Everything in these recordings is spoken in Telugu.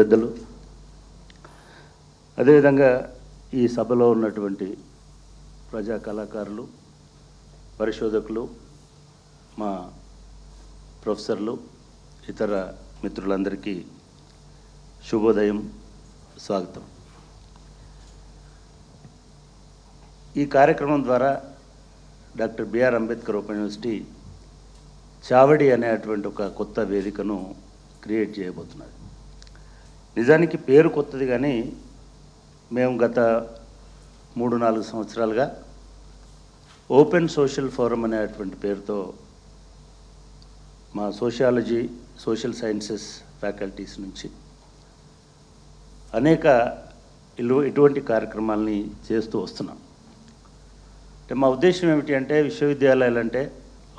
పెద్దలు, అదేవిధంగా ఈ సభలో ఉన్నటువంటి ప్రజా కళాకారులు, పరిశోధకులు, మా ప్రొఫెసర్లు, ఇతర మిత్రులందరికీ శుభోదయం, స్వాగతం. ఈ కార్యక్రమం ద్వారా doctor B R Ambedkar open university Chavadi అనేటువంటి ఒక కొత్త వేదికను క్రియేట్ చేయబోతున్నది. నిజానికి పేరు కొత్తది, కానీ మేము గత 3-4 సంవత్సరాలుగా ఓపెన్ సోషల్ ఫోరం అనేటువంటి పేరుతో మా సోషియాలజీ, సోషల్ సైన్సెస్ ఫ్యాకల్టీస్ నుంచి అనేక ఇటువంటి కార్యక్రమాలని చేస్తూ వస్తున్నాం. అంటే మా ఉద్దేశం ఏమిటి అంటే, విశ్వవిద్యాలయాలు అంటే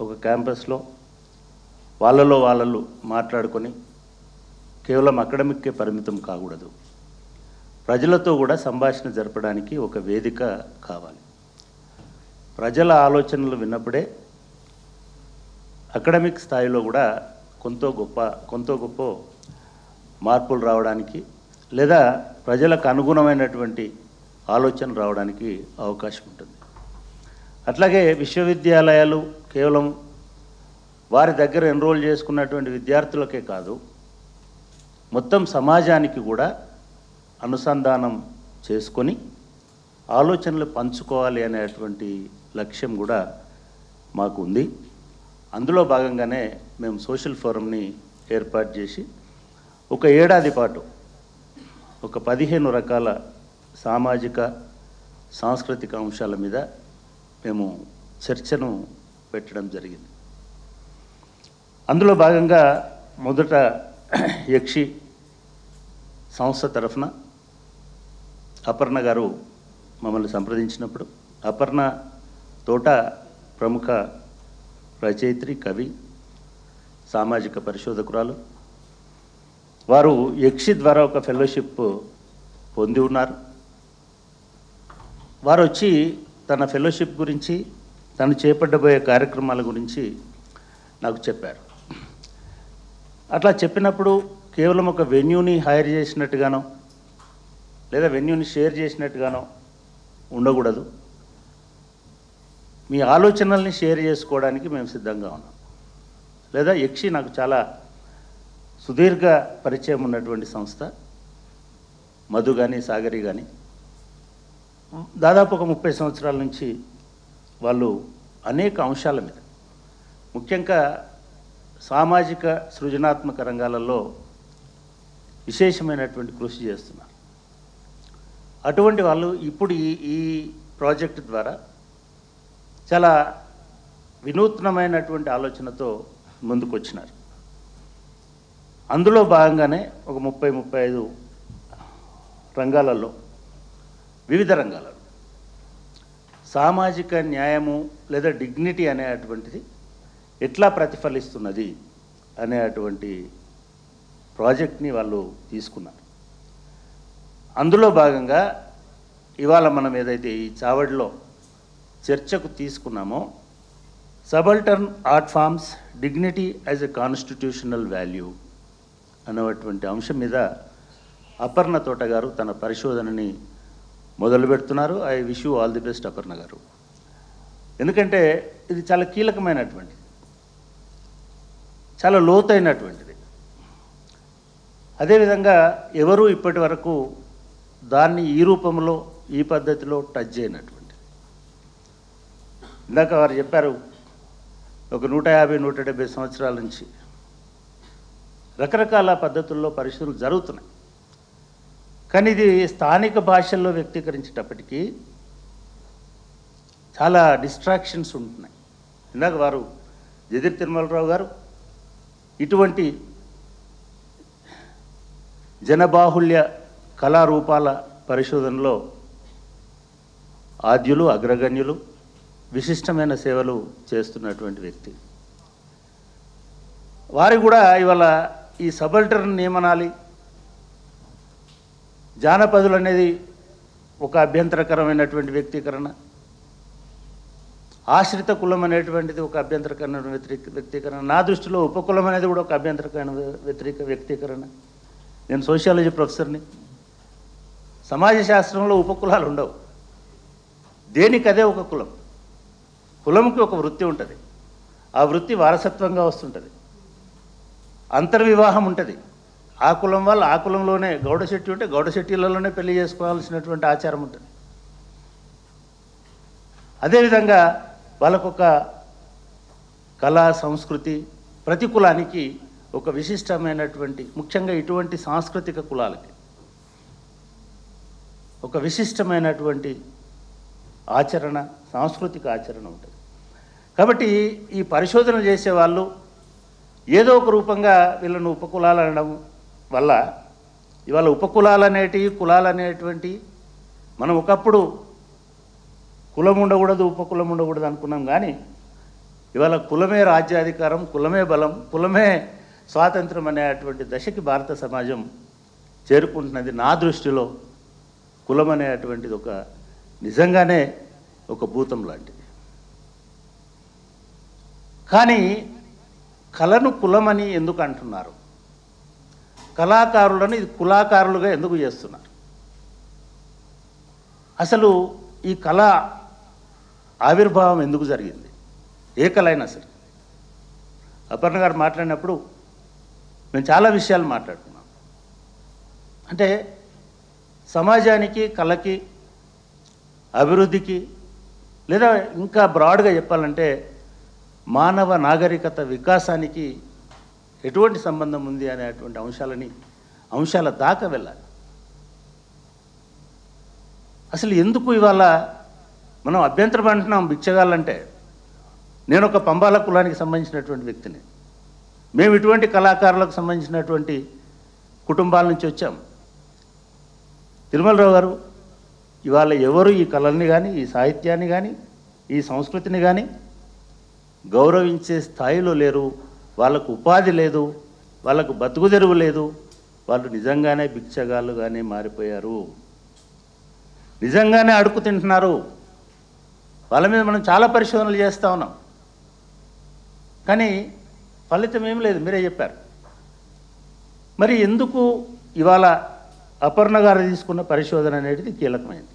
ఒక క్యాంపస్లో వాళ్ళు మాట్లాడుకొని కేవలం అకాడమిక్కే పరిమితం కాకూడదు. ప్రజలతో కూడా సంభాషణ జరపడానికి ఒక వేదిక కావాలి. ప్రజల ఆలోచనలు విన్నప్పుడే అకాడమిక్ స్థాయిలో కూడా కొంత గొప్ప మార్పులు రావడానికి, లేదా ప్రజలకు అనుగుణమైనటువంటి ఆలోచన రావడానికి అవకాశం ఉంటుంది. అట్లాగే విశ్వవిద్యాలయాలు కేవలం వారి దగ్గర ఎన్రోల్ చేసుకున్నటువంటి విద్యార్థులకే కాదు, మొత్తం సమాజానికి కూడా అనుసంధానం చేసుకొని ఆలోచనలు పంచుకోవాలి అనేటువంటి లక్ష్యం కూడా మాకు ఉంది. అందులో భాగంగానే మేము సోషల్ ఫోరంని ఏర్పాటు చేసి ఒక ఏడాది పాటు ఒక 15 రకాల సామాజిక, సాంస్కృతిక అంశాల మీద మేము చర్చను పెట్టడం జరిగింది. అందులో భాగంగా మొదట యక్షి సంస్థ తరఫున అపర్ణ గారు మమ్మల్ని సంప్రదించినప్పుడు, అపర్ణ తోట ప్రముఖ రచయిత్రి, కవి, సామాజిక పరిశోధకురాలు. వారు యక్షి ద్వారా ఒక ఫెలోషిప్ పొంది ఉన్నారు. వారు వచ్చి తన ఫెలోషిప్ గురించి, తను చేపట్టబోయే కార్యక్రమాల గురించి నాకు చెప్పారు. అట్లా చెప్పినప్పుడు కేవలం ఒక వెన్యూని హైర్ చేసినట్టుగానో లేదా వెన్యూని షేర్ చేసినట్టుగానో ఉండకూడదు. మీ ఆలోచనల్ని షేర్ చేసుకోవడానికి మేము సిద్ధంగా ఉన్నాం. లేదా యక్షి నాకు చాలా సుదీర్ఘ పరిచయం ఉన్నటువంటి సంస్థ. మధు కానీ, సాగరి కానీ దాదాపు ఒక 30 సంవత్సరాల నుంచి వాళ్ళు అనేక అంశాల మీద, ముఖ్యంగా సామాజిక సృజనాత్మక రంగాలలో విశేషమైనటువంటి కృషి చేస్తున్నారు. అటువంటి వాళ్ళు ఇప్పుడు ఈ ప్రాజెక్ట్ ద్వారా చాలా వినూత్నమైనటువంటి ఆలోచనతో ముందుకొచ్చినారు. అందులో భాగంగానే ఒక 30-35 రంగాలలో, వివిధ రంగాలలో సామాజిక న్యాయము లేదా డిగ్నిటీ అనేటువంటిది ఎట్లా ప్రతిఫలిస్తున్నది అనేటువంటి ప్రాజెక్ట్ని వాళ్ళు తీసుకున్నారు. అందులో భాగంగా ఇవాళ మనం ఏదైతే ఈ చావడిలో చర్చకు తీసుకున్నామో, subaltern art forms dignity as a constitutional value అనేటువంటి అంశం మీద అపర్ణ తోట గారు తన పరిశోధనని మొదలు పెడుతున్నారు. I wish you all the best Aparna గారు. ఎందుకంటే ఇది చాలా కీలకమైనటువంటిది, చాలా లోతైనటువంటిది. అదేవిధంగా ఎవరూ ఇప్పటి వరకు దాన్ని ఈ రూపంలో, ఈ పద్ధతిలో టచ్ చేయనటువంటిది. ఇందాక వారు చెప్పారు, ఒక 150-170 సంవత్సరాల నుంచి రకరకాల పద్ధతుల్లో పరిశోధనలు జరుగుతున్నాయి. కానీ ఇది స్థానిక భాషల్లో వ్యక్తీకరించేటప్పటికీ చాలా డిస్ట్రాక్షన్స్ ఉంటున్నాయి. ఇందాక వారు జదిర్ తిరుమలరావు గారు ఇటువంటి జనబాహుళ్య కళారూపాల పరిశోధనలో ఆద్యులు, అగ్రగణ్యులు, విశిష్టమైన సేవలు చేస్తున్నటువంటి వ్యక్తి. వారు కూడా ఇవాళ ఈ సబల్టర్న్ నియమనాలి, జానపదులు అనేది ఒక అభ్యంతరకరమైనటువంటి వ్యక్తీకరణ, ఆశ్రిత కులం అనేటువంటిది ఒక అభ్యంతరకరమైన వ్యక్తీకరణ, నా దృష్టిలో ఉపకులం అనేది కూడా ఒక అభ్యంతరకరమైన వ్యక్తీకరణ. నేను సోషియాలజీ ప్రొఫెసర్ని. సమాజ శాస్త్రంలో ఉపకులాలు ఉండవు, దేనికదే ఒక కులం. కులంకి ఒక వృత్తి ఉంటుంది, ఆ వృత్తి వారసత్వంగా వస్తుంటుంది. అంతర్వివాహం ఉంటుంది, ఆ కులం వాళ్ళు ఆ కులంలోనే గౌడ శెట్టి ఉంటే గౌడ శెట్టిలలోనే పెళ్లి చేసుకోవాల్సినటువంటి ఆచారం ఉంటుంది. అదేవిధంగా వాళ్ళకొక కళ సంస్కృతి, ప్రతి కులానికి ఒక విశిష్టమైనటువంటి, ముఖ్యంగా ఇటువంటి సాంస్కృతిక కులాలకి ఒక విశిష్టమైనటువంటి ఆచరణ, సాంస్కృతిక ఆచరణ ఉంటుంది. కాబట్టి ఈ పరిశోధన చేసేవాళ్ళు ఏదో ఒక రూపంగా వీళ్ళను ఉపకులాలు అనడం వల్ల ఇవాళ ఉపకులాలు అనేటివి, కులాలు అనేటువంటి, మనం ఒకప్పుడు కులం ఉండకూడదు ఉపకులం ఉండకూడదు అనుకున్నాం. కానీ ఇవాళ కులమే రాజ్యాధికారం, కులమే బలం, కులమే స్వాతంత్రం అనేటువంటి దశకి భారత సమాజం చేరుకుంటున్నది. నా దృష్టిలో కులం అనేటువంటిది ఒక నిజంగానే ఒక భూతం లాంటిది. కానీ కళను కులమని ఎందుకు అంటున్నారు? కళాకారులను ఇది కులాకారులుగా ఎందుకు చేస్తున్నారు? అసలు ఈ కళ ఆవిర్భావం ఎందుకు జరిగింది? ఏ కళ అయినా సరే. అపర్ణ గారు మాట్లాడినప్పుడు మేము చాలా విషయాలు మాట్లాడుకున్నాం. అంటే సమాజానికి, కళకి, అభివృద్ధికి, లేదా ఇంకా బ్రాడ్గా చెప్పాలంటే మానవ నాగరికత వికాసానికి ఎటువంటి సంబంధం ఉంది అనేటువంటి అంశాల దాకా వెళ్ళాలి. అసలు ఎందుకు ఇవాళ మనం అభ్యంతరం అంటున్నాం బిచ్చగాళ్ళంటే? నేను ఒక పంబాల కులానికి సంబంధించినటువంటి వ్యక్తిని. మేము ఇటువంటి కళాకారులకు సంబంధించినటువంటి కుటుంబాల నుంచి వచ్చాం. తిరుమలరావు గారు, ఇవాళ ఎవరు ఈ కళల్ని కానీ, ఈ సాహిత్యాన్ని కానీ, ఈ సంస్కృతిని కానీ గౌరవించే స్థాయిలో లేరు. వాళ్ళకు ఉపాధి లేదు, వాళ్ళకు బతుకుదెరువు లేదు. వాళ్ళు నిజంగానే భిక్షగాళ్ళుగానే మారిపోయారు, నిజంగానే అడుగు తింటున్నారు. వాళ్ళ మీద మనం చాలా పరిశోధనలు చేస్తూ ఉన్నాం, కానీ ఫలితం ఏం లేదు. మీరే చెప్పారు. మరి ఎందుకు ఇవాళ అపర్ణ గారు తీసుకున్న పరిశోధన అనేది కీలకమైంది?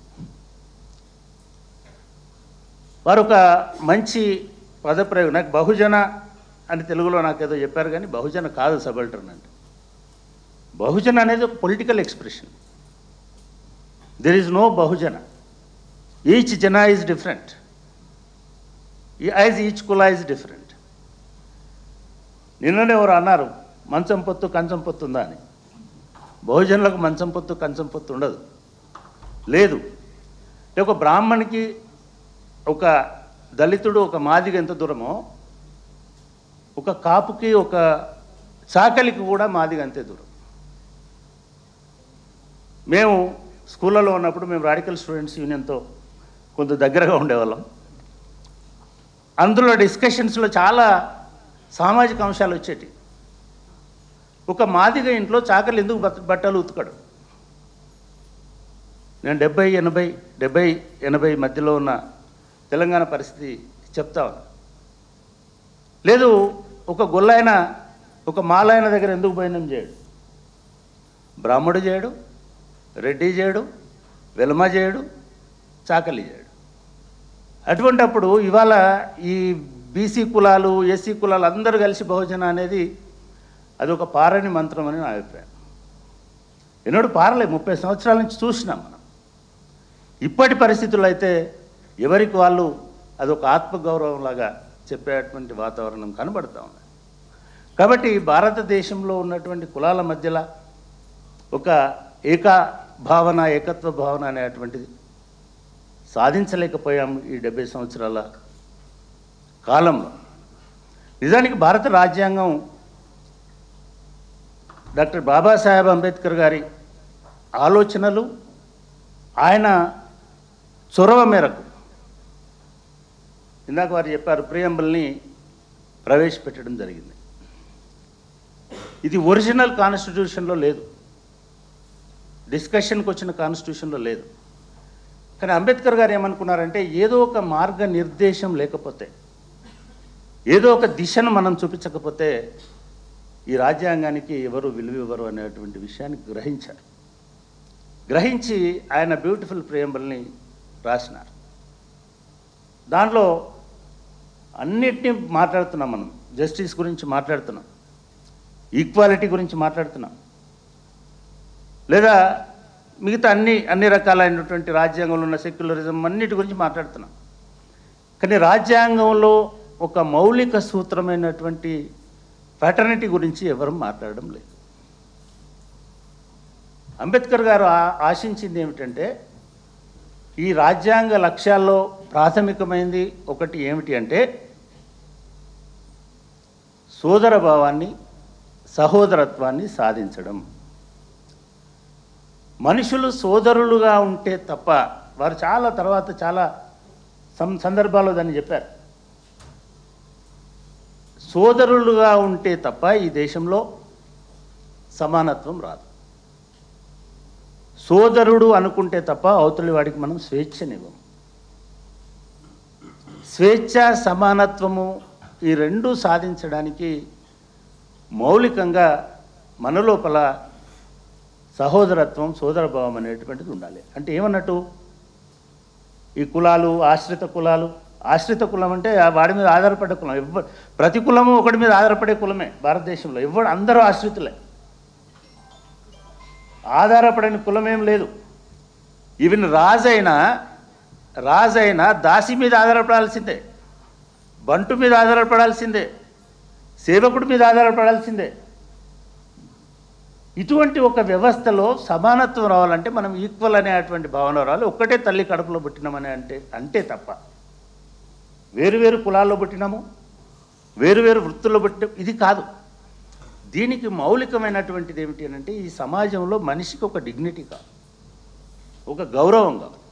వారు ఒక మంచి పదప్రయోగం, నాకు బహుజన అని తెలుగులో నాకేదో చెప్పారు, కానీ బహుజన కాదు, సబల్టర్న్ అంటే. బహుజన అనేది ఒక political expression. There is no bahujana. Each jana is different, as each kula is different. నిన్ననే ఎవరు అన్నారు మంచం పొత్తు కంచం పొత్తు ఉందా అని. బహుజనులకు మంచం పొత్తు కంచం పొత్తు ఉండదు, లేదు. ఒక బ్రాహ్మణికి, ఒక దళితుడు, ఒక మాదిగ ఎంత దూరమో, ఒక కాపుకి, ఒక చాకలికి కూడా మాదిగ అంతే దూరం. మేము స్కూళ్ళలో ఉన్నప్పుడు మేము రాడికల్ స్టూడెంట్స్ యూనియన్తో కొంత దగ్గరగా ఉండేవాళ్ళం. అందులో డిస్కషన్స్లో చాలా సామాజిక అంశాలు వచ్చేటి. ఒక మాదిగ ఇంట్లో చాకలి ఎందుకు బట్టలు ఉతకడు? నేను 70-80 మధ్యలో ఉన్న తెలంగాణ పరిస్థితి చెప్తా ఉన్నా. లేదు, ఒక గొల్లాయన, ఒక మాలాయన దగ్గర ఎందుకు భోజనం చేయడు? బ్రాహ్మడు చేయడు, రెడ్డి చేయడు, వెలమ చేయడు, చాకలి చేయడు. అటువంటప్పుడు ఇవాళ ఈ బీసీ కులాలు, ఎస్సీ కులాలు అందరూ కలిసి బహుజన అనేది అది ఒక పారని మంత్రం అని నా అభిప్రాయం. ఎన్నడూ పారలే, 30 సంవత్సరాల నుంచి చూసినాం మనం. ఇప్పటి పరిస్థితుల్లో అయితే ఎవరికి వాళ్ళు అదొక ఆత్మగౌరవంలాగా చెప్పేటువంటి వాతావరణం కనబడుతూ ఉంది. కాబట్టి భారతదేశంలో ఉన్నటువంటి కులాల మధ్యలో ఒక ఏకభావన, ఏకత్వ భావన అనేటువంటిది సాధించలేకపోయాము ఈ 70 సంవత్సరాల కాలంలో. నిజానికి భారత రాజ్యాంగం డాక్టర్ బాబాసాహెబ్ అంబేద్కర్ గారి ఆలోచనలు, ఆయన చొరవ మేరకు ఇందాక వారు చెప్పారు, ప్రియంబుల్ని ప్రవేశపెట్టడం జరిగింది. ఇది ఒరిజినల్ కాన్స్టిట్యూషన్లో లేదు, డిస్కషన్కి వచ్చిన కాన్స్టిట్యూషన్లో లేదు. కానీ అంబేద్కర్ గారు ఏమనుకున్నారంటే, ఏదో ఒక మార్గ నిర్దేశం లేకపోతే, ఏదో ఒక దిశను మనం చూపించకపోతే ఈ రాజ్యాంగానికి ఎవరు విలువ ఇవ్వరు అనేటువంటి విషయాన్ని గ్రహించారు. గ్రహించి ఆయన బ్యూటిఫుల్ ప్రియంబల్ని రాసినారు. దాంట్లో అన్నిటినీ మాట్లాడుతున్నాం మనం. జస్టిస్ గురించి మాట్లాడుతున్నాం, ఈక్వాలిటీ గురించి మాట్లాడుతున్నాం, లేదా మిగతా అన్ని రకాలైనటువంటి రాజ్యాంగంలో ఉన్న సెక్యులరిజం అన్నిటి గురించి మాట్లాడుతున్నాం. కానీ రాజ్యాంగంలో ఒక మౌలిక సూత్రమైనటువంటి ఫ్యాటర్నిటీ గురించి ఎవరు మాట్లాడడం లేదు. అంబేద్కర్ గారు ఆశించింది ఏమిటంటే, ఈ రాజ్యాంగ లక్ష్యాల్లో ప్రాథమికమైనది ఒకటి ఏమిటి అంటే సోదర భావాన్ని, సహోదరత్వాన్ని సాధించడం. మనుషులు సోదరులుగా ఉంటే తప్ప, వారు చాలా తర్వాత చాలా సందర్భాల్లో దాన్ని చెప్పారు, సోదరులుగా ఉంటే తప్ప ఈ దేశంలో సమానత్వం రాదు. సోదరుడు అనుకుంటే తప్ప అవతలి వాడికి మనం స్వేచ్ఛనివ్వం. స్వేచ్ఛ, సమానత్వము ఈ రెండు సాధించడానికి మౌలికంగా మన లోపల సహోదరత్వం, సోదరభావం అనేటువంటిది ఉండాలి. అంటే ఏమన్నట్టు, ఈ కులాలు, ఆశ్రిత కులం అంటే వాడి మీద ఆధారపడే కులం. ప్రతి కులము ఒకటి మీద ఆధారపడే కులమే భారతదేశంలో. అందరూ ఆశ్రితులే, ఆధారపడని కులమేం లేదు. ఈవెన్ రాజైనా దాసి మీద ఆధారపడాల్సిందే, బంటు మీద ఆధారపడాల్సిందే, సేవకుడి మీద ఆధారపడాల్సిందే. ఇటువంటి ఒక వ్యవస్థలో సమానత్వం రావాలంటే మనం ఈక్వల్ అనేటువంటి భావన రావాలి. ఒక్కటే తల్లి కడుపులో పుట్టినామని అంటే తప్ప, వేరు కులాల్లో పుట్టినాము, వేరు వృత్తుల్లో పుట్టినాము, ఇది కాదు. దీనికి మౌలికమైనటువంటిది ఏమిటి అంటే, ఈ సమాజంలో మనిషికి ఒక డిగ్నిటీ కావాలి, ఒక గౌరవం కావాలి.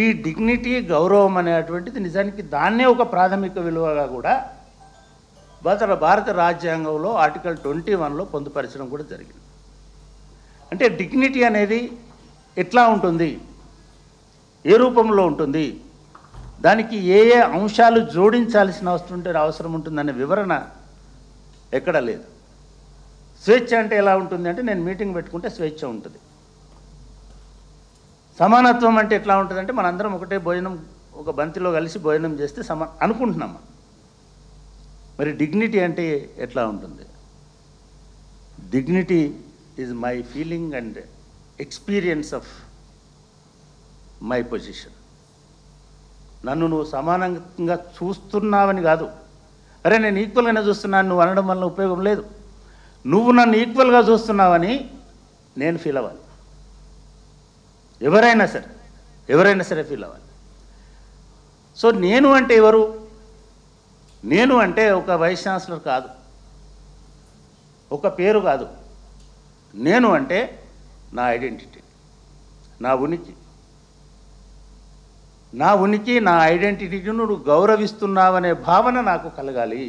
ఈ డిగ్నిటీ, గౌరవం అనేటువంటిది నిజానికి దాన్నే ఒక ప్రాథమిక విలువగా కూడా భారత రాజ్యాంగంలో ఆర్టికల్ 21లో పొందుపరచడం కూడా జరిగింది. అంటే డిగ్నిటీ అనేది ఎట్లా ఉంటుంది, ఏ రూపంలో ఉంటుంది, దానికి ఏ అంశాలు జోడించాల్సిన అవసరం ఉంటుందనే వివరణ ఎక్కడ లేదు. స్వేచ్ఛ అంటే ఎలా ఉంటుంది అంటే, నేను మీటింగ్ పెట్టుకుంటే స్వేచ్ఛ ఉంటుంది. సమానత్వం అంటే ఎట్లా ఉంటుందంటే, మనందరం ఒకటే భోజనం, ఒక బంతిలో కలిసి భోజనం చేస్తే అనుకుంటున్నాం. మరి డిగ్నిటీ అంటే ఎట్లా ఉంటుంది? Dignity is my feeling and experience of my position. నన్ను నువ్వు సమానంగా చూస్తున్నావని కాదు, అరే నేను ఈక్వల్గానే చూస్తున్నాను నువ్వు అనడం వల్ల ఉపయోగం లేదు. నువ్వు నన్ను ఈక్వల్గా చూస్తున్నావని నేను ఫీల్ అవ్వాలి. ఎవరైనా సరే ఫీల్ అవ్వాలి. సో నేను అంటే ఎవరు? నేను అంటే ఒక వైస్ ఛాన్సలర్ కాదు, ఒక పేరు కాదు. నేను అంటే నా ఐడెంటిటీ, నా ఉనికి, నా ఐడెంటిటీని నువ్వు గౌరవిస్తున్నావనే భావన నాకు కలగాలి.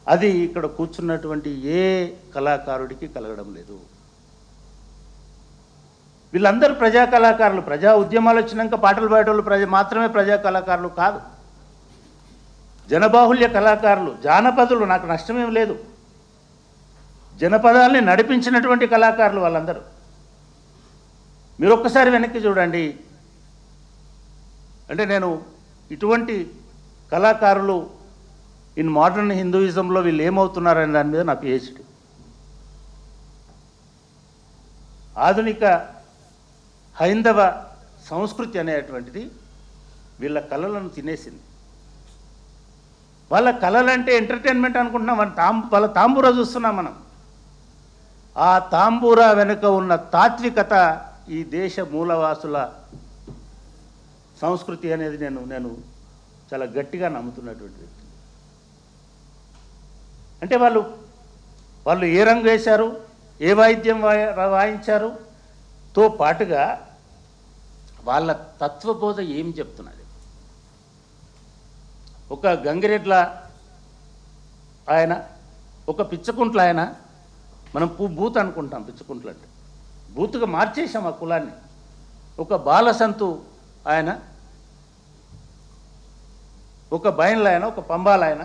అది ఇక్కడ కూర్చున్నటువంటి ఏ కళాకారుడికి కలగడం లేదు. వీళ్ళందరూ ప్రజా కళాకారులు. ప్రజా ఉద్యమాలు వచ్చినాక పాటలు పాడేవాళ్ళు మాత్రమే ప్రజా కళాకారులు కాదు, జనబాహుల్య కళాకారులు, జానపదులు. నాకు నష్టమేం లేదు. జనపదాల్ని నడిపించినటువంటి కళాకారులు వాళ్ళందరూ. మీరు ఒక్కసారి వెనక్కి చూడండి. అంటే నేను ఇటువంటి కళాకారులు ఇన్ మోడర్న్ హిందూయిజంలో వీళ్ళు ఏమవుతున్నారనే దాని మీద నా పిహెచ్డి. ఆధునిక హైందవ సంస్కృతి అనేటువంటిది వీళ్ళ కళలను తినేసింది. వాళ్ళ కళలంటే ఎంటర్టైన్మెంట్ అనుకుంటున్నాం. వాళ్ళ తాంబూరా చూస్తున్నాం మనం. ఆ తాంబూరా వెనుక ఉన్న తాత్వికత ఈ దేశ మూలవాసుల సంస్కృతి అనేది నేను చాలా గట్టిగా నమ్ముతున్నటువంటి వ్యక్తి. అంటే వాళ్ళు ఏ రంగు వేశారు, ఏ వాయిద్యం వాయించారు తో పాటుగా వాళ్ళ తత్వబోధ ఏం చెప్తున్నది. ఒక గంగిరెడ్ల ఆయన, ఒక పిచ్చకుంట్ల ఆయన, మనం బూత్ అనుకుంటాం. పిచ్చకుంట్ల అంటే బూత్గా మార్చేసాం ఆ కులాన్ని. ఒక బాలసంతు ఆయన, ఒక బయన్ల ఆయన, ఒక పంబాల ఆయన,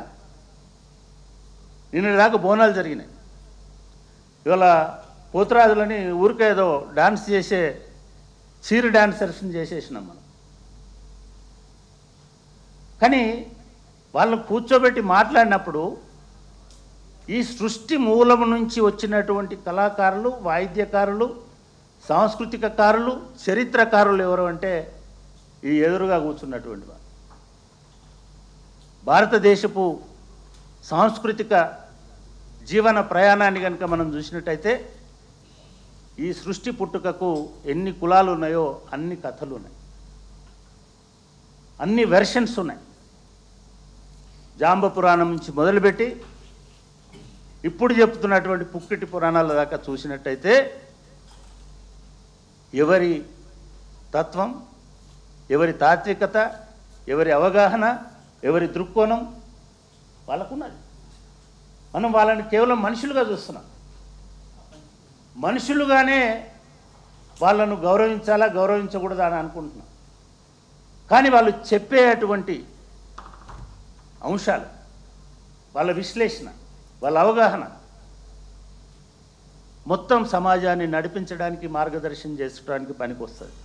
నిన్న దాకా బోనాలు జరిగినాయి. ఇవాళ పోతురాజులని ఊరికేదో డాన్స్ చేసే చీరు డాన్సర్స్ని చేసేసినాం మనం. కానీ వాళ్ళని కూర్చోబెట్టి మాట్లాడినప్పుడు ఈ సృష్టి మూలం నుంచి వచ్చినటువంటి కళాకారులు, వాయిద్యకారులు, సాంస్కృతికకారులు, చరిత్రకారులు ఎవరు అంటే ఈ ఎదురుగా కూర్చున్నటువంటి వారు. భారతదేశపు సాంస్కృతిక జీవన ప్రయాణాన్ని కనుక మనం చూసినట్టయితే ఈ సృష్టి పుట్టుకకు ఎన్ని కులాలు ఉన్నాయో అన్ని కథలు ఉన్నాయి, అన్ని వెర్షన్స్ ఉన్నాయి. జాంబ పురాణం నుంచి మొదలుపెట్టి ఇప్పుడు చెప్తున్నటువంటి పుక్కిటి పురాణాల దాకా చూసినట్టయితే ఎవరి తత్వం, ఎవరి తాత్వికత, ఎవరి అవగాహన, ఎవరి దృక్కోణం వాళ్ళకున్నది. మనం వాళ్ళని కేవలం మనుషులుగా చూస్తున్నాం. మనుషులుగానే వాళ్ళను గౌరవించాలా గౌరవించకూడదా అని అనుకుంటున్నాం. కానీ వాళ్ళు చెప్పేటువంటి అంశాలు, వాళ్ళ విశ్లేషణ, వాళ్ళ అవగాహన మొత్తం సమాజాన్ని నడిపించడానికి, మార్గదర్శనం చేసుకోవడానికి పనికొస్తుంది.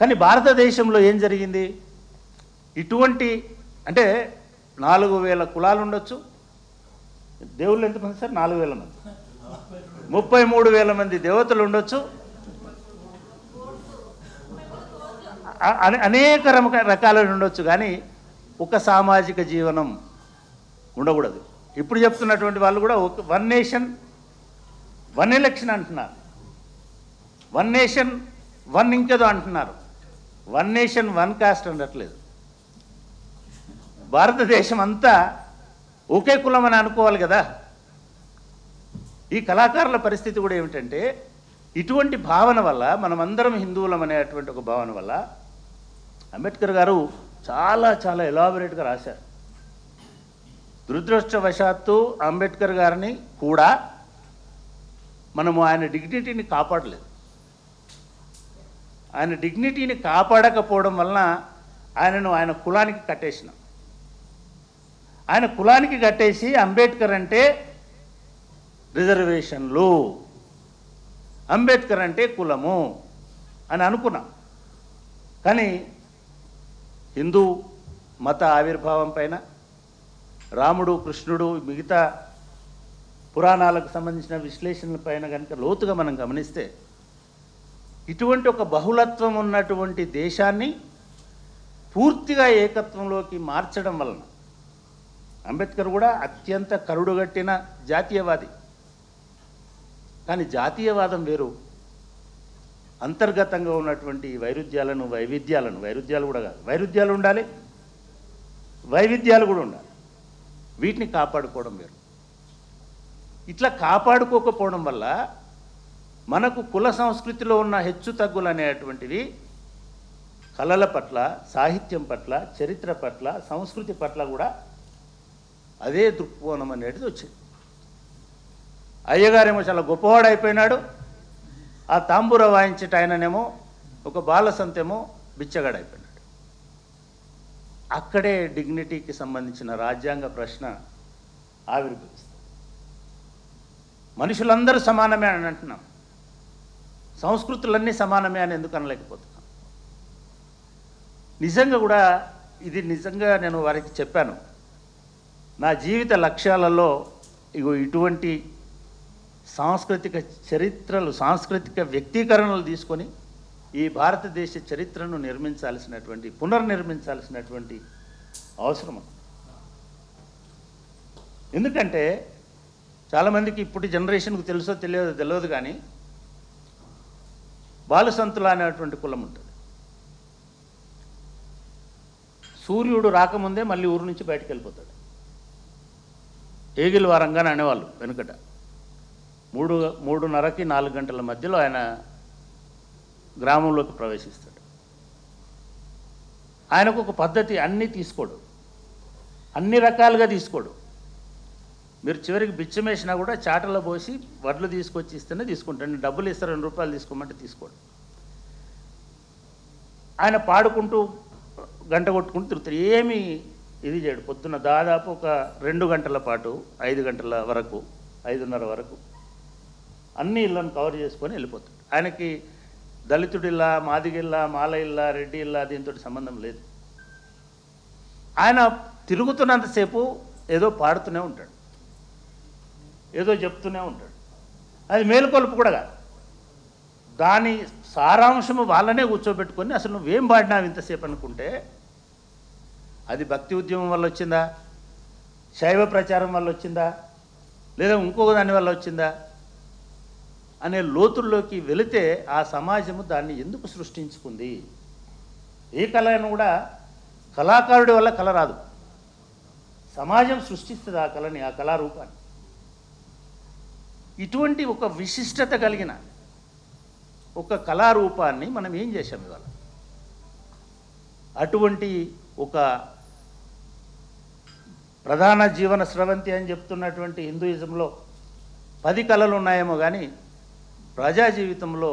కానీ భారతదేశంలో ఏం జరిగింది? ఇటువంటి అంటే 4000 కులాలు ఉండొచ్చు. దేవుళ్ళు ఎంతమంది సార్? 4000 మంది. 33,000 మంది దేవతలు ఉండొచ్చు. అనేక రకాలు ఉండొచ్చు. కానీ ఒక సామాజిక జీవనం ఉండకూడదు. ఇప్పుడు చెప్తున్నటువంటి వాళ్ళు కూడా వన్ నేషన్ వన్ ఎలక్షన్ అంటున్నారు, వన్ నేషన్ వన్ ఇంకేదో అంటున్నారు, వన్ నేషన్ వన్ కాస్ట్ అనట్లేదు. భారతదేశం అంతా ఒకే కులం అని అనుకోవాలి కదా. ఈ కళాకారుల పరిస్థితి కూడా ఏమిటంటే ఇటువంటి భావన వల్ల, మనమందరం హిందువులం అనేటువంటి ఒక భావన వల్ల అంబేద్కర్ గారు చాలా చాలా ఎలాబొరేట్గా రాశారు. దురదృష్టవశాత్తు అంబేద్కర్ గారిని కూడా మనము ఆయన డిగ్నిటీని కాపాడలేదు. ఆయన డిగ్నిటీని కాపాడకపోవడం వలన ఆయన కులానికి కట్టేసినాం. ఆయన కులానికి కట్టేసి అంబేద్కర్ అంటే రిజర్వేషన్లు, అంబేద్కర్ అంటే కులము అని అనుకున్నాం. కానీ హిందూ మత ఆవిర్భావం పైన, రాముడు, కృష్ణుడు, మిగతా పురాణాలకు సంబంధించిన విశ్లేషణల పైన కనుక లోతుగా మనం గమనిస్తే ఇటువంటి ఒక బహుళత్వం ఉన్నటువంటి దేశాన్ని పూర్తిగా ఏకత్వంలోకి మార్చడం వలన, అంబేద్కర్ కూడా అత్యంత కరుడుగట్టిన జాతీయవాది. కానీ జాతీయవాదం వేరు, అంతర్గతంగా ఉన్నటువంటి వైవిధ్యాలు కూడా కాదు, వైరుధ్యాలు ఉండాలి, వైవిధ్యాలు కూడా ఉండాలి. వీటిని కాపాడుకోవడం వేరు. ఇట్లా కాపాడుకోకపోవడం వల్ల మనకు కుల సంస్కృతిలో ఉన్న హెచ్చు తగ్గులు అనేటువంటివి కళల పట్ల, సాహిత్యం పట్ల, చరిత్ర పట్ల, సంస్కృతి పట్ల కూడా అదే దృక్కోణం అనేది వచ్చింది. అయ్యగారేమో చాలా గొప్పవాడు అయిపోయినాడు, ఆ తాంబూర వాయించేట ఆయననేమో ఒక బాలసంతేమో బిచ్చగాడైపోయినాడు. అక్కడే డిగ్నిటీకి సంబంధించిన రాజ్యాంగ ప్రశ్న ఆవిర్భవిస్తుంది. మనుషులందరూ సమానమే అని అంటున్నాం, సంస్కృతులన్నీ సమానమే అని ఎందుకు అనలేకపోతున్నాం? నిజంగా కూడా ఇది నిజంగా నేను వారికి చెప్పాను, నా జీవిత లక్ష్యాలలో ఇటువంటి సాంస్కృతిక చరిత్రలు, సాంస్కృతిక వ్యక్తీకరణలు తీసుకొని ఈ భారతదేశ చరిత్రను పునర్నిర్మించాల్సినటువంటి అవసరం ఉంది. ఎందుకంటే చాలామందికి ఇప్పుడు జనరేషన్కు తెలుసో తెలియదు కానీ బాలసంతుల అనేటువంటి కులం ఉంటుంది. సూర్యుడు రాకముందే మళ్ళీ ఊరు నుంచి బయటకు వెళ్ళిపోతాడు. ఏగిల్ వారంగానే అనేవాళ్ళు వెనుకట. 3:30కి 4 గంటల మధ్యలో ఆయన గ్రామంలోకి ప్రవేశిస్తాడు. ఆయనకు ఒక పద్ధతి, అన్నీ తీసుకోడు, అన్ని రకాలుగా తీసుకోడు. మీరు చివరికి బిచ్చం వేసినా కూడా చాటలో పోసి వడ్లు తీసుకొచ్చి ఇస్తేనే తీసుకుంటాడు. డబ్బులు ఇస్తారు, 2 రూపాయలు తీసుకోమంటే తీసుకోడు. ఆయన పాడుకుంటూ గంట కొట్టుకుంటూ తిరుగుతారు. ఏమీ ఇది చేయడు. పొద్దున్న దాదాపు ఒక 2 గంటల పాటు 5 గంటల వరకు 5:30 వరకు అన్ని ఇళ్ళను కవర్ చేసుకొని వెళ్ళిపోతాడు. ఆయనకి దళితుడిల్లా, మాదిగిల్లా, మాల ఇల్లా, రెడ్డి ఇల్లా దీంతో సంబంధం లేదు. ఆయన తిరుగుతున్నంతసేపు ఏదో పాడుతూనే ఉంటాడు, ఏదో చెప్తూనే ఉంటాడు. అది మేలుకొలుపు కూడా కాదు. దాని సారాంశము వాళ్ళనే కూర్చోబెట్టుకొని అసలు నువ్వేం పాడినావు ఇంతసేపు అనుకుంటే అది భక్తి ఉద్యమం వల్ల వచ్చిందా, శైవ ప్రచారం వల్ల వచ్చిందా, లేదా ఇంకొక దాని వల్ల వచ్చిందా అనే లోతుల్లోకి వెళితే ఆ సమాజము దాన్ని ఎందుకు సృష్టించుకుంది? ఏ కళను కూడా కళాకారుడి వల్ల కళ రాదు, సమాజం సృష్టిస్తుంది ఆ కళని, ఆ కళారూపాన్ని. ఇటువంటి ఒక విశిష్టత కలిగిన ఒక కళారూపాన్ని మనం ఏం చేశాం ఇవాళ? అటువంటి ఒక ప్రధాన జీవన స్రవంతి అని చెప్తున్నటువంటి హిందూయిజంలో 10 కళలు ఉన్నాయేమో కానీ ప్రజా జీవితంలో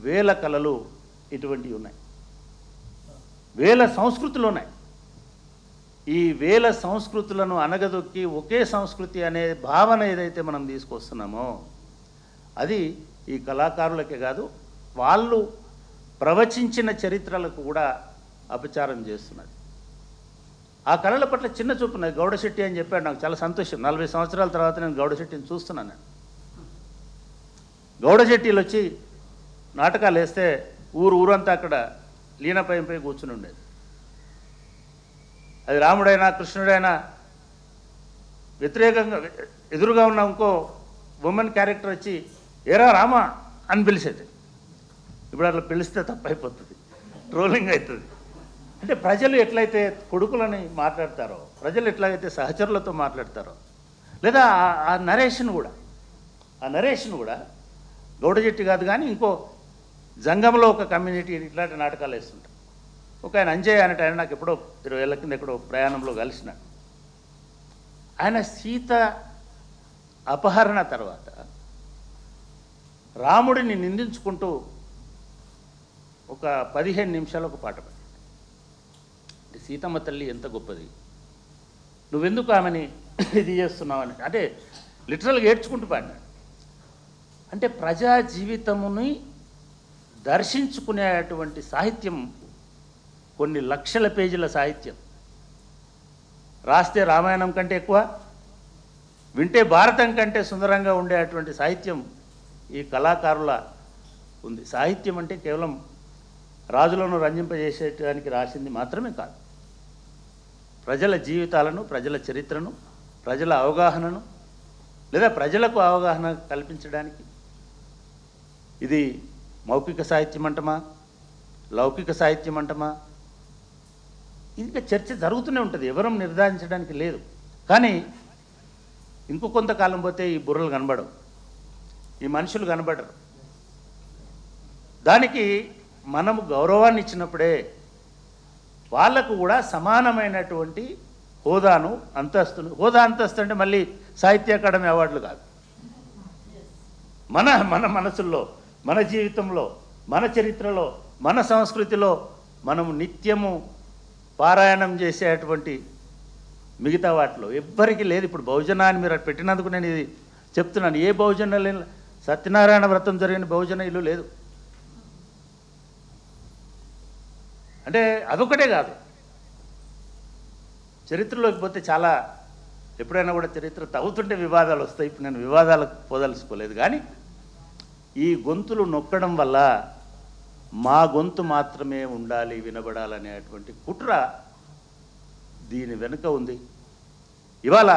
వేల కళలు ఇటువంటివి ఉన్నాయి, వేల సంస్కృతులు ఉన్నాయి. ఈ వేల సంస్కృతులను అనగదొక్కి ఒకే సంస్కృతి అనే భావన ఏదైతే మనం తీసుకొస్తున్నామో అది ఈ కళాకారులకే కాదు, వాళ్ళు ప్రవచించిన చరిత్రలకు కూడా అపచారం చేస్తున్నది. ఆ కళల పట్ల చిన్న చూపు ఉన్నది. గౌడశెట్టి అని చెప్పాడు, నాకు చాలా సంతోషం. 40 సంవత్సరాల తర్వాత నేను గౌడశెట్టిని చూస్తున్నాను. నేను గౌడశెట్టిలు వచ్చి నాటకాలు వేస్తే ఊరంతా అక్కడ లీనపై కూర్చుని ఉండేది. అది రాముడైనా కృష్ణుడైనా వ్యతిరేకంగా ఎదురుగా ఉన్న ఇంకో ఉమెన్ క్యారెక్టర్ వచ్చి ఏరా రామా అని పిలిచేది. ఇప్పుడు అట్లా పిలిస్తే తప్పైపోతుంది, ట్రోలింగ్ అవుతుంది. అంటే ప్రజలు ఎట్లయితే కొడుకులని మాట్లాడతారో, ప్రజలు ఎట్లయితే సహచరులతో మాట్లాడతారో, లేదా ఆ నరేషన్ కూడా గౌడజెట్టి కాదు కానీ ఇంకో జంగంలో ఒక కమ్యూనిటీ ఇట్లాంటి నాటకాలు వేస్తుంటారు. ఒక ఆయన అంజయ్ అనేట ఆయన నాకు ఎప్పుడో 20 ఏళ్ళ కింద ఎక్కడో ప్రయాణంలో కలిసినాడు. ఆయన సీత అపహరణ తర్వాత రాముడిని నిందించుకుంటూ ఒక 15 నిమిషాలు ఒక పాట పాడాడు. సీతమ్మ తల్లి ఎంత గొప్పది, నువ్వెందుకు ఆమెని ఇది చేస్తున్నావని, అంటే లిటరల్గా ఏడ్చుకుంటూ పాడినాడు. అంటే ప్రజా జీవితముని దర్శించుకునేటువంటి సాహిత్యం, కొన్ని లక్షల పేజీల సాహిత్యం రాస్తే రామాయణం కంటే ఎక్కువ, వింటే భారతం కంటే సుందరంగా ఉండేటువంటి సాహిత్యం ఈ కళాకారుల ఉంది. సాహిత్యం అంటే కేవలం రాజులను రంజింపజేసేటానికి రాసింది మాత్రమే కాదు, ప్రజల జీవితాలను, ప్రజల చరిత్రను, ప్రజల అవగాహనను, లేదా ప్రజలకు అవగాహన కల్పించడానికి. ఇది మౌఖిక సాహిత్యం అంటమా, లౌకిక సాహిత్యం అంటమా, ఇంకా చర్చ జరుగుతూనే ఉంటుంది, ఎవరూ నిర్ధారించడానికి లేదు. కానీ ఇంకో కొంతకాలం పోతే ఈ బుర్రలు కనబడవు, ఈ మనుషులు కనబడరు. దానికి మనము గౌరవాన్ని ఇచ్చినప్పుడే వాళ్లకు కూడా సమానమైనటువంటి హోదాను, అంతస్తును. అంతస్తు అంటే మళ్ళీ సాహిత్య అకాడమీ అవార్డులు కాదు, మన మన మనసుల్లో, మన జీవితంలో, మన చరిత్రలో, మన సంస్కృతిలో మనము నిత్యము పారాయణం చేసేటువంటి మిగతా వాటిలో ఎవ్వరికీ లేదు. ఇప్పుడు బహుజన అని మీరు పెట్టినందుకు నేను ఇది చెప్తున్నాను. ఏ బహుజన సత్యనారాయణ వ్రతం జరిగిన బహుజన ఇల్లు లేదు. అంటే అదొకటే కాదు, చరిత్రలోకి పోతే చాలా, ఎప్పుడైనా కూడా చరిత్ర తవ్వుతుంటే వివాదాలు వస్తాయి. ఇప్పుడు నేను వివాదాలకు పోదలుచుకోలేదు. కానీ ఈ గొంతులు నొక్కడం వల్ల మా గొంతు మాత్రమే ఉండాలి, వినబడాలనేటువంటి కుట్ర దీని వెనుక ఉంది. ఇవాళ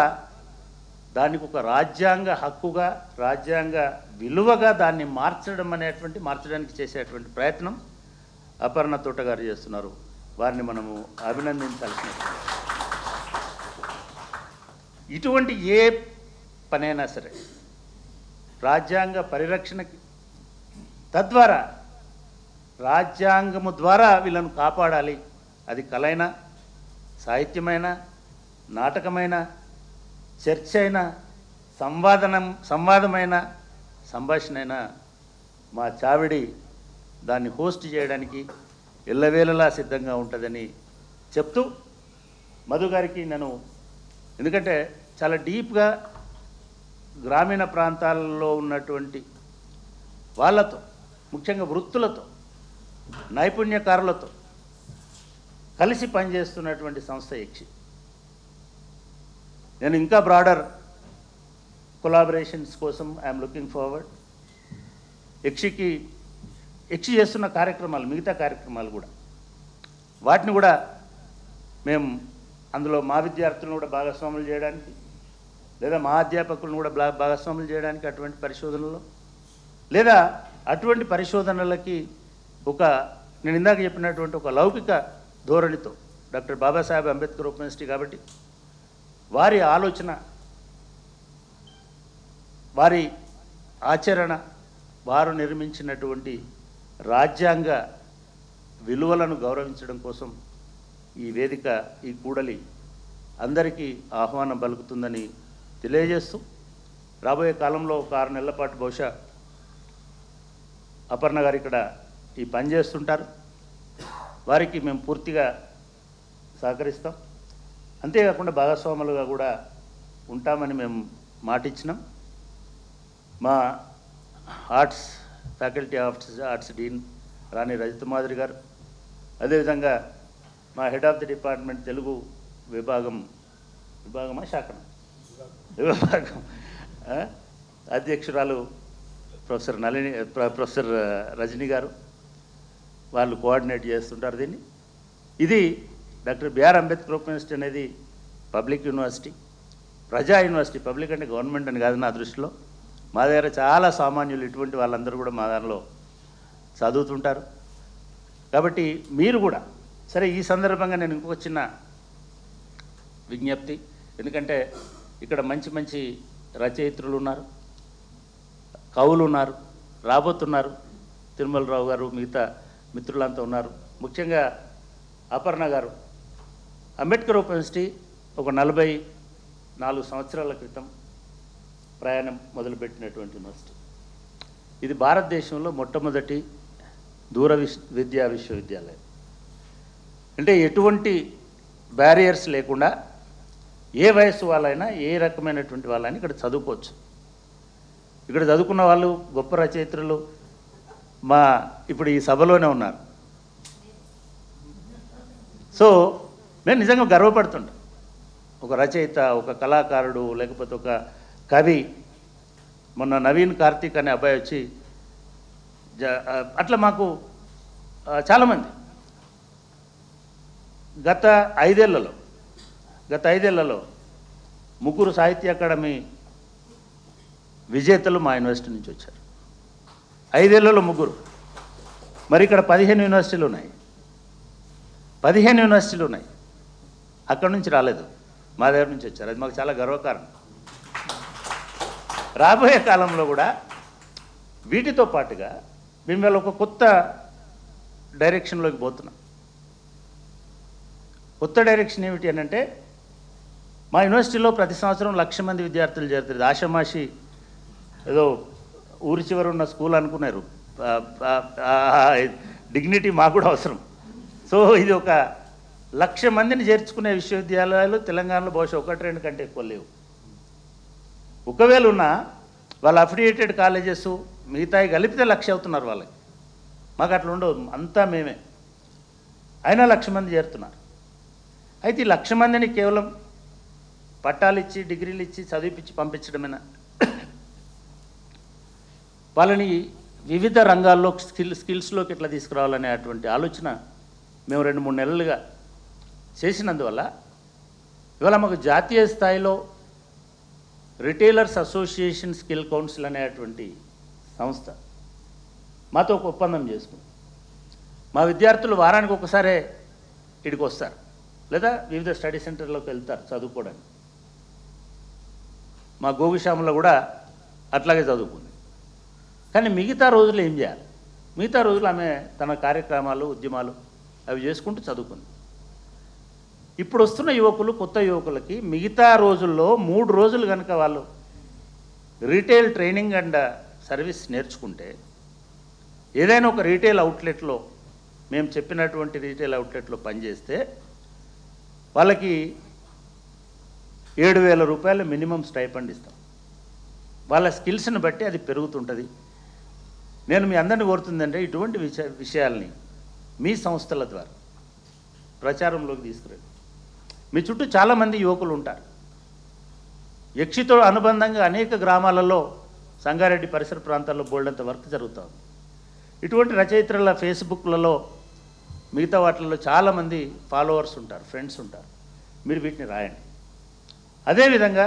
దానికి ఒక రాజ్యాంగ హక్కుగా, రాజ్యాంగ విలువగా దాన్ని మార్చడానికి చేసేటువంటి ప్రయత్నం అపర్ణ తోట గారు చేస్తున్నారు. వారిని మనము అభినందించాల్సిన. ఇటువంటి ఏ పనైనా సరే రాజ్యాంగ పరిరక్షణకి, తద్వారా రాజ్యాంగము ద్వారా వీళ్ళను కాపాడాలి. అది కళైనా, సాహిత్యమైనా, నాటకమైనా, చర్చ అయినా, సంవాదమైన, సంభాషణ అయినా మా చావిడి దాన్ని హోస్ట్ చేయడానికి ఎల్లవేళలా సిద్ధంగా ఉంటుందని చెప్తూ మధు గారికి నేను ఎందుకంటే చాలా డీప్గా గ్రామీణ ప్రాంతాలలో ఉన్నటువంటి వాళ్ళతో, ముఖ్యంగా వృత్తులతో, నైపుణ్యకారులతో కలిసి పనిచేస్తున్నటువంటి సంస్థ యక్షి. నేను ఇంకా బ్రాడర్ కొలాబరేషన్స్ కోసం ఐఎమ్ లుకింగ్ ఫార్వర్డ్. యక్షి చేస్తున్న కార్యక్రమాలు, మిగతా కార్యక్రమాలు కూడా, వాటిని కూడా మేము అందులో మా విద్యార్థులను కూడా భాగస్వాములు చేయడానికి, లేదా మా అధ్యాపకులను కూడా భాగస్వాములు చేయడానికి అటువంటి పరిశోధనలో, లేదా అటువంటి పరిశోధనలకి నేను ఇందాక చెప్పినటువంటి ఒక లౌకిక ధోరణితో doctor Babasaheb Ambedkar open university కాబట్టి వారి ఆలోచన, వారి ఆచరణ, వారు నిర్మించినటువంటి రాజ్యాంగ విలువలను గౌరవించడం కోసం ఈ వేదిక, ఈ కూడలి అందరికీ ఆహ్వానం పలుకుతుందని తెలియజేస్తూ, రాబోయే కాలంలో ఒక 6 నెలల పాటు బహుశా అపర్ణ గారు ఇక్కడ ఈ పని చేస్తుంటారు. వారికి మేము పూర్తిగా సహకరిస్తాం. అంతేకాకుండా భాగస్వాములుగా కూడా ఉంటామని మేము మాటిచ్చినాం. మా arts faculty of arts dean Rani Rajitha Madhuri గారు, అదేవిధంగా మా head of the department Telugu విభాగమా శాఖన విభాగం అధ్యక్షురాలు ప్రొఫెసర్ రజనీ గారు, వాళ్ళు కోఆర్డినేట్ చేస్తుంటారు దీన్ని. ఇది doctor B R Ambedkar open university అనేది పబ్లిక్ యూనివర్సిటీ, ప్రజా యూనివర్సిటీ. పబ్లిక్ అంటే గవర్నమెంట్ అని కాదు నా దృష్టిలో. మా దగ్గర చాలా సామాన్యులు, ఇటువంటి వాళ్ళందరూ కూడా మా దానిలో చదువుతుంటారు. కాబట్టి మీరు కూడా సరే, ఈ సందర్భంగా నేను ఇంకొక చిన్న విజ్ఞప్తి, ఎందుకంటే ఇక్కడ మంచి మంచి రచయిత్రులు ఉన్నారు, కవులు ఉన్నారు, రాబోతున్నారు. తిరుమలరావు గారు, మిగతా మిత్రులంతా ఉన్నారు. ముఖ్యంగా అపర్ణ గారు అంబేద్కర్ ఓపెన్ యూనివర్సిటీ ఒక 44 సంవత్సరాల క్రితం ప్రయాణం మొదలుపెట్టినటువంటి యూనివర్సిటీ. ఇది భారతదేశంలో మొట్టమొదటి దూర విద్యా విశ్వవిద్యాలయం. అంటే ఎటువంటి బ్యారియర్స్ లేకుండా ఏ వయస్సు వాళ్ళైనా, ఏ రకమైనటువంటి వాళ్ళైనా ఇక్కడ చదువుకోవచ్చు. ఇక్కడ చదువుకున్న వాళ్ళు గొప్ప రచయిత్రులు ఇప్పుడు ఈ సభలోనే ఉన్నారు. సో నేను నిజంగా గర్వపడుతుంటా. ఒక రచయిత, ఒక కళాకారుడు, లేకపోతే ఒక కవి, మొన్న నవీన్ కార్తీక్ అనే అబ్బాయి వచ్చి అట్లా మాకు చాలామంది గత 5 ఏళ్లలో 3 సాహిత్య అకాడమీ విజేతలు మా యూనివర్సిటీ నుంచి వచ్చారు. 5 ఏళ్లలో 3. మరి ఇక్కడ 15 యూనివర్సిటీలు ఉన్నాయి. 15 యూనివర్సిటీలు ఉన్నాయి. అక్కడి నుంచి రాలేదు, మా దగ్గర నుంచి వచ్చారు. అది మాకు చాలా గర్వకారణం. రాబోయే కాలంలో కూడా వీటితో పాటుగా మేము వాళ్ళ ఒక కొత్త డైరెక్షన్లోకి పోతున్నాం. కొత్త డైరెక్షన్ ఏమిటి అని అంటే, మా యూనివర్సిటీలో ప్రతి సంవత్సరం 1,00,000 మంది విద్యార్థులు చేరుతారు. ఆషమాషి ఏదో ఊరి చివర ఉన్న స్కూల్ అనుకున్నారు. డిగ్నిటీ మాకు కూడా అవసరం. సో ఇది ఒక 1,00,000 మందిని చేర్చుకునే విశ్వవిద్యాలయాలు తెలంగాణలో బహుశా 1-2 కంటే ఎక్కువ లేవు. ఒకవేళ ఉన్నా వాళ్ళ అఫిలియేటెడ్ కాలేజెస్ మిగతాయి కలిపితే 1,00,000 అవుతున్నారు వాళ్ళకి. మాకు అట్లా ఉండవు, అంతా మేమే. అయినా 1,00,000 మంది చేరుతున్నారు. అయితే ఈ 1,00,000 మందిని కేవలం పట్టాలు ఇచ్చి, డిగ్రీలు ఇచ్చి, చదివిపించి పంపించడమేనా? వాళ్ళని వివిధ రంగాల్లో స్కిల్స్లోకి ఎట్లా తీసుకురావాలనే అటువంటి ఆలోచన మేము 2-3 నెలలుగా చేసినందువల్ల ఇవాళ మాకు జాతీయ స్థాయిలో రిటైలర్స్ అసోసియేషన్ స్కిల్ కౌన్సిల్ అనేటువంటి సంస్థ మాతో ఒక ఒప్పందం చేసుకుంది. మా విద్యార్థులు వారానికి ఒకసారే ఇక్కడికి వస్తారు, లేదా వివిధ స్టడీ సెంటర్లోకి వెళ్తారు చదువుకోవడానికి. మా గోగుశ్యామలో కూడా అట్లాగే చదువుకుంది. కానీ మిగతా రోజులు ఏం చేయాలి? మిగతా రోజులు ఆమె తన కార్యక్రమాలు, ఉద్యమాలు అవి చేసుకుంటూ చదువుకుంది. ఇప్పుడు వస్తున్న యువకులు, కొత్త యువకులకి మిగతా రోజుల్లో 3 రోజులు కనుక వాళ్ళు రీటైల్ ట్రైనింగ్ అండ్ సర్వీస్ నేర్చుకుంటే, ఏదైనా ఒక రీటైల్ అవుట్లెట్లో, మేము చెప్పినటువంటి రీటైల్ అవుట్లెట్లో పనిచేస్తే వాళ్ళకి 7,000 రూపాయలు మినిమం స్టైపెండ్ ఇస్తాం. వాళ్ళ స్కిల్స్ని బట్టి అది పెరుగుతుంటుంది. నేను మీ అందరిని కోరుతుందంటే ఇటువంటి విషయాల్ని మీ సంస్థల ద్వారా ప్రచారంలోకి తీసుకురండి. మీ చుట్టూ చాలామంది యువకులు ఉంటారు. యక్షితో అనుబంధంగా అనేక గ్రామాలలో సంగారెడ్డి పరిసర ప్రాంతాల్లో బోల్డంత వర్క్ జరుగుతూ ఉంది. ఇటువంటి రచయిత్రుల ఫేస్బుక్లలో మిగతా వాటిల్లో చాలామంది ఫాలోవర్స్ ఉంటారు, ఫ్రెండ్స్ ఉంటారు. మీరు వీటిని రాయండి. అదేవిధంగా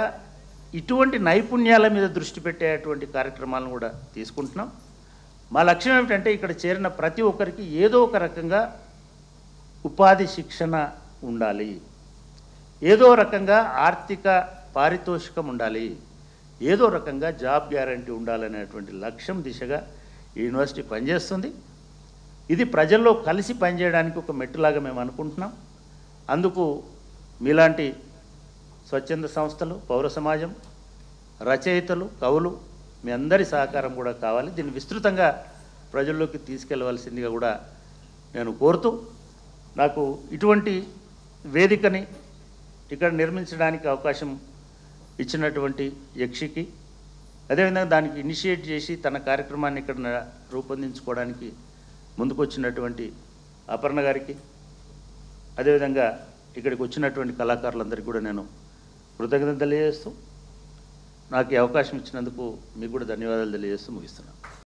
ఇటువంటి నైపుణ్యాల మీద దృష్టి పెట్టేటువంటి కార్యక్రమాలను కూడా తీసుకుంటున్నాం. మా లక్ష్యం ఏమిటంటే ఇక్కడ చేరిన ప్రతి ఒక్కరికి ఏదో ఒక రకంగా ఉపాధి శిక్షణ ఉండాలి, ఏదో రకంగా ఆర్థిక పారితోషికం ఉండాలి, ఏదో రకంగా జాబ్ గ్యారంటీ ఉండాలనేటువంటి లక్ష్యం దిశగా ఈ యూనివర్సిటీ పనిచేస్తుంది. ఇది ప్రజల్లో కలిసి పనిచేయడానికి ఒక మెట్టులాగా మేము అనుకుంటున్నాం. అందుకు మీలాంటి స్వచ్ఛంద సంస్థలు, పౌర సమాజం, రచయితలు, కవులు మీ అందరి సహకారం కూడా కావాలి. దీన్ని విస్తృతంగా ప్రజల్లోకి తీసుకెళ్లవలసిందిగా కూడా నేను కోరుతూ, నాకు ఇటువంటి వేదికని ఇక్కడ నిర్మించడానికి అవకాశం ఇచ్చినటువంటి యక్షికి, అదేవిధంగా దానికి ఇనిషియేట్ చేసి తన కార్యక్రమాన్ని ఇక్కడ రూపొందించుకోవడానికి ముందుకొచ్చినటువంటి అపర్ణ గారికి, అదేవిధంగా ఇక్కడికి వచ్చినటువంటి కళాకారులందరికీ కూడా నేను కృతజ్ఞతలు తెలియజేస్తూ, నాకు ఈ అవకాశం ఇచ్చినందుకు మీకు కూడా ధన్యవాదాలు తెలియజేస్తూ ముగిస్తున్నాను.